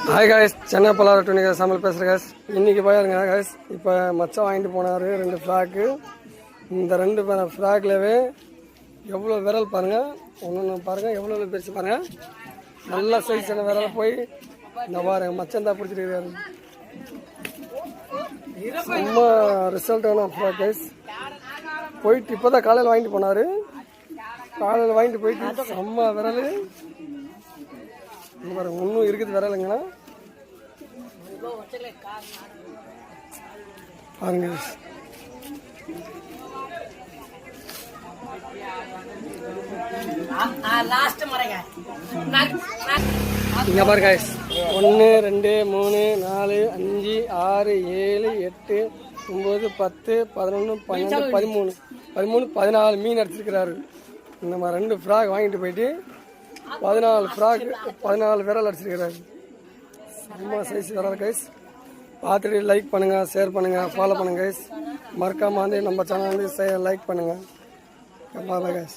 Hi guys, Chennai பலார துணிக சமையல் பேசுகிறேன் guys. இன்றைக்கி பாருங்க காய்ஸ், இப்போ மச்சான் வாங்கிட்டு போனார் 2 ஃப்ராக்கு. இந்த 2 ஃப்ராக்லவே எவ்வளோ விரல் பாருங்கள், ஒன்று பாருங்கள் எவ்வளோ பெருசு பாருங்கள். நல்லா சைஸான விரல் போய் இந்த பாருங்க மச்சான் தான் பிடிச்சிருக்காரு. ரொம்ப ரிசல்ட்டான ஃப்ராக் காய்ஸ். போயிட்டு இப்போ தான் காலையில் வாங்கிட்டு போனார். காலையில் வாங்கிட்டு போயிட்டு செம்ம விரல் பாருங்க, இன்னும் இருக்குது விரலுங்களா பாருங்க. இங்க பாருங்க 1 2 3 4 5 6 7 8 9 10 11 12 13 14 மீன் அடிச்சிருக்கிறாரு. இந்த மாதிரி 2 ஃப்ராக் வாங்கிட்டு போயிட்டு 14 ஃப்ராக் 14 விரல் அடிச்சிருக்கிறாரு. ரொம்ப சைஸ் விரல் கைஸ். பார்த்துட்டு லைக் பண்ணுங்கள், ஷேர் பண்ணுங்கள், ஃபாலோ பண்ணுங்கள் கைஸ். மறக்காமல் வந்து நம்ம சேனல் வந்து லைக் பண்ணுங்கள். கைஸ்.